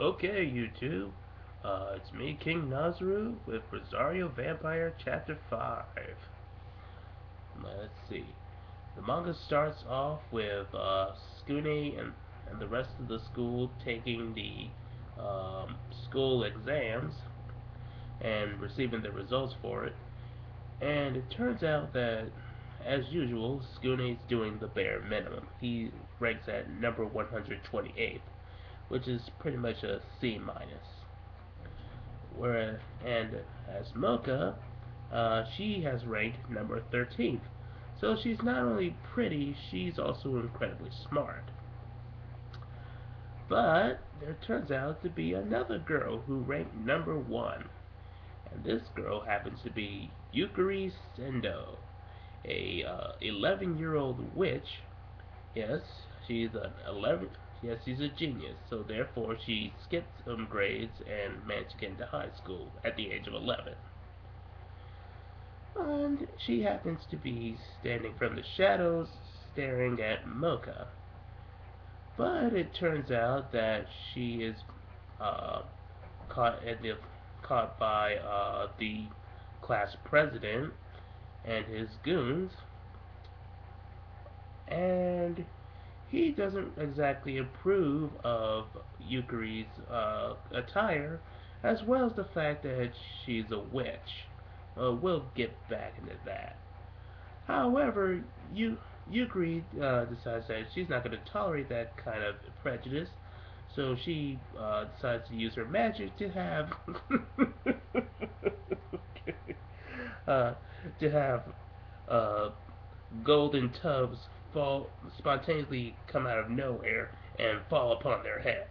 Okay, YouTube. It's me, King Nazru, with Rosario Vampire Chapter 5. Let's see. The manga starts off with Skune and the rest of the school taking the school exams and receiving the results for it. And it turns out that, as usual, Skune's doing the bare minimum. He ranks at number 128th, which is pretty much a C minus. Whereas, and as Mocha, she has ranked number 13th. So she's not only pretty, she's also incredibly smart. But there turns out to be another girl who ranked number 1. And this girl happens to be Yukari Sendo, a 11-year-old witch. Yes, she's an 11. Yes, she's a genius. So therefore, she skipped some grades and managed to get into high school at the age of 11. And she happens to be standing from the shadows, staring at Mocha. But it turns out that she is uh, caught in the, caught by the class president and his goons, and he doesn't exactly approve of Yukari's attire, as well as the fact that she's a witch. We'll get back into that. However, Yukari decides that she's not going to tolerate that kind of prejudice, so she decides to use her magic to have uh, to have uh, golden tubs fall spontaneously come out of nowhere and fall upon their heads.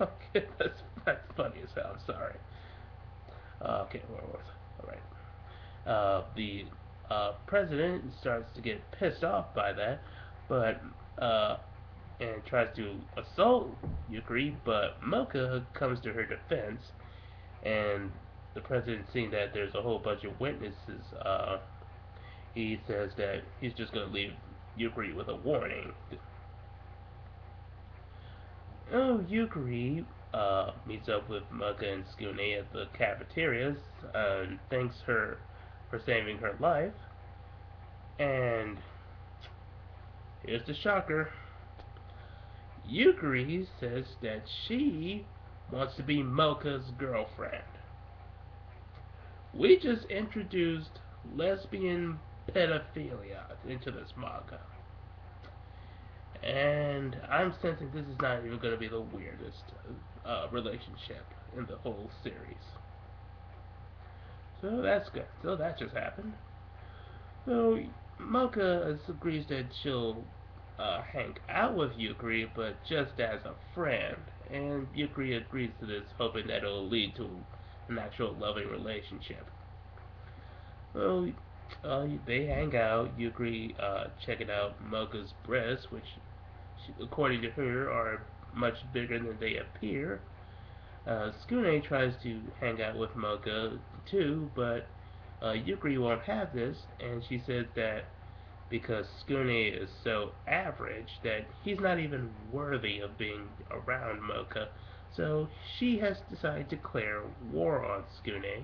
Okay, that's funny as hell. I'm sorry. Okay, where was I? All right. The president starts to get pissed off by that, but and tries to assault Yukari, but Mocha comes to her defense, and the president, seeing that there's a whole bunch of witnesses, he says that he's just going to leave Yukari with a warning. Oh, Yukari meets up with Mocha and Skune at the cafeterias and thanks her for saving her life. And here's the shocker. Yukari says that she wants to be Mocha's girlfriend. We just introduced lesbian pedophilia into this manga. And I'm sensing this is not even going to be the weirdest relationship in the whole series. So that's good. So that just happened. So Mocha agrees that she'll hang out with Yukari, but just as a friend. And Yukari agrees to this, hoping that it'll lead to an actual loving relationship. Well, they hang out. Yukari checking out Mocha's breasts, which, according to her, are much bigger than they appear. Skune tries to hang out with Mocha too, but Yukari won't have this, and she says that because Skune is so average that he's not even worthy of being around Mocha. So she has decided to declare war on Skune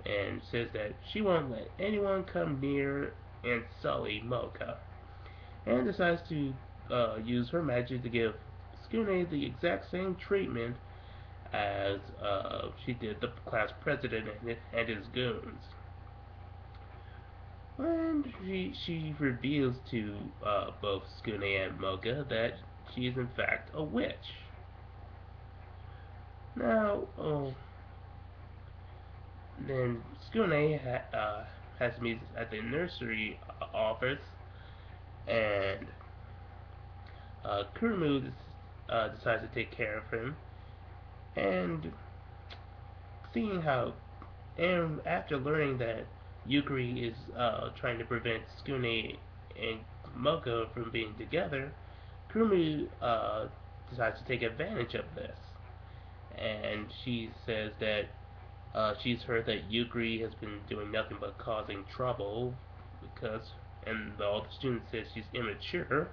and says that she won't let anyone come near and sully Mocha. And decides to use her magic to give Skune the exact same treatment as she did the class president and his goons. And she reveals to both Skune and Mocha that she is in fact a witch. Now, then Skune has me at the nursery office, and Kurumu decides to take care of him. And seeing how, and after learning that Yukari is trying to prevent Skune and Mocha from being together, Kurumu decides to take advantage of this. And she says that she's heard that Yukari has been doing nothing but causing trouble because, and all the students say she's immature.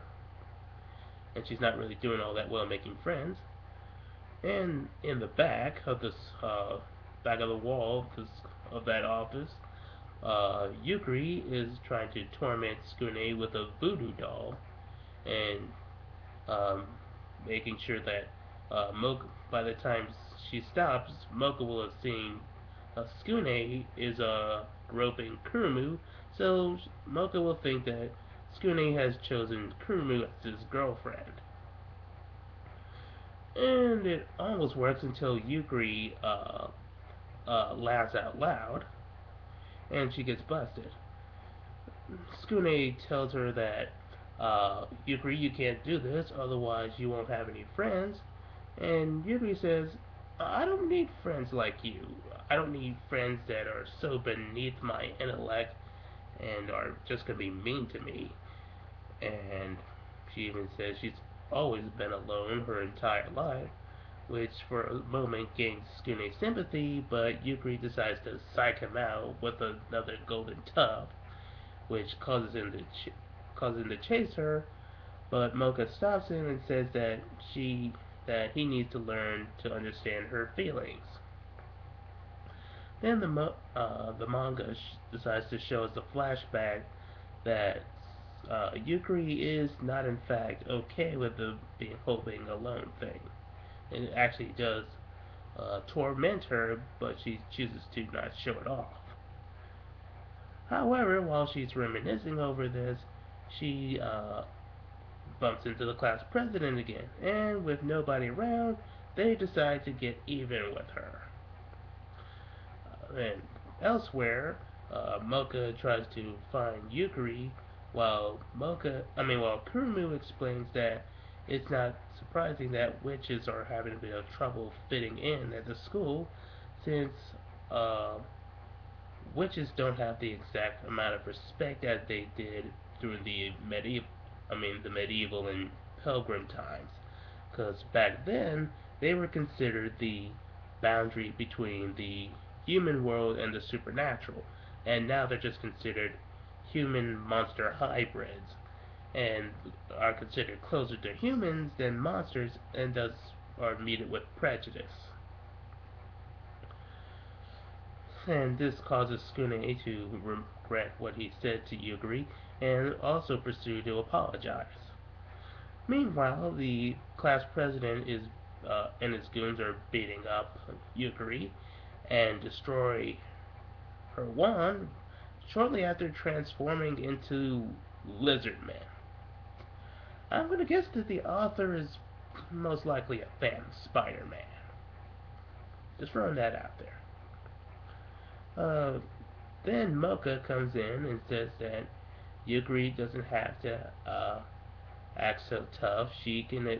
and she's not really doing all that well making friends. And in the back of this back of the wall of that office, Yukari is trying to torment Skune with a voodoo doll, and um, making sure that Mocha, by the time she stops, Mocha will have seen Skune is groping Kurumu, so Mocha will think that Skune has chosen Kurumu as his girlfriend. And it almost works until Yukari laughs out loud, and she gets busted. Skune tells her that Yukari, you can't do this, otherwise you won't have any friends. And Yukari says, I don't need friends like you. I don't need friends that are so beneath my intellect and are just gonna be mean to me. And she even says she's always been alone her entire life, which for a moment gains Skune's sympathy, but Yukari decides to psych him out with another golden tub, which causes him to chase her. But Mocha stops him and says that he needs to learn to understand her feelings. Then the manga decides to show us a flashback that Yukari is not in fact okay with the whole being alone thing. It actually does torment her, but she chooses to not show it off. However, while she's reminiscing over this, she bumps into the class president again, and with nobody around, they decide to get even with her. And elsewhere, Mocha tries to find Yukari, while Kurumu explains that it's not surprising that witches are having a bit of trouble fitting in at the school, since uh, witches don't have the exact amount of respect as they did during the medieval and pilgrim times. Because back then, they were considered the boundary between the human world and the supernatural, and now they're just considered human monster hybrids, and are considered closer to humans than monsters, and thus are meted with prejudice. And this causes Skune to regret what he said to Yugiri and also pursue to apologize. Meanwhile, the class president and his goons are beating up Yukari and destroy her wand shortly after transforming into Lizard Man. I'm going to guess that the author is most likely a fan of Spider-Man. Just throwing that out there. Then Mocha comes in and says that Yukari doesn't have to act so tough. She can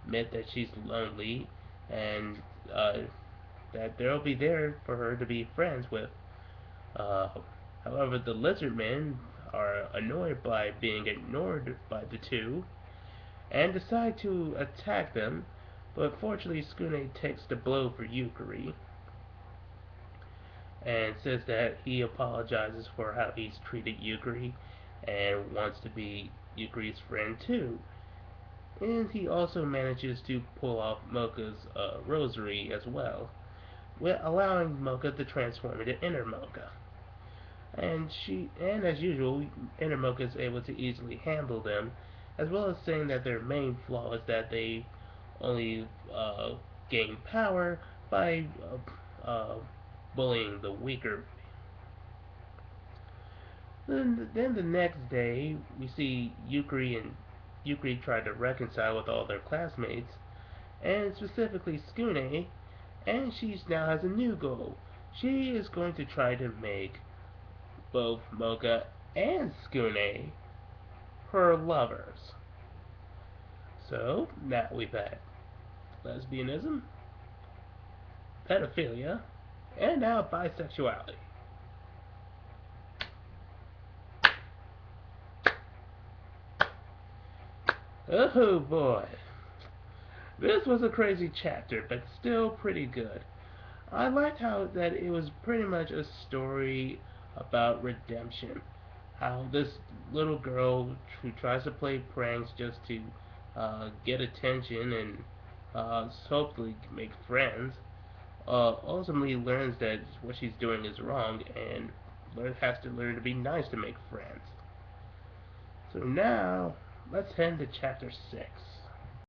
admit that she's lonely and that they'll be there for her to be friends with. Uh, However, the lizard men are annoyed by being ignored by the two and decide to attack them, but fortunately Skune takes the blow for Yukari and says that he apologizes for how he's treated Yukari and wants to be Yukari's friend too. And he also manages to pull off Mocha's rosary as well, allowing Mocha to transform into Inner Mocha. And as usual, Inner Mocha is able to easily handle them, as well as saying that their main flaw is that they only gain power by bullying the weaker. Then the next day, we see Yukari try to reconcile with all their classmates, and specifically Skune, and she now has a new goal. She is going to try to make both Mocha and Skune her lovers. So now we've had lesbianism, pedophilia, and now bisexuality. Oh boy. This was a crazy chapter, but still pretty good. I liked how that it was pretty much a story about redemption. How this little girl who tries to play pranks just to get attention and hopefully make friends, ultimately learns that what she's doing is wrong and has to learn to be nice to make friends. So now, let's head into chapter 6.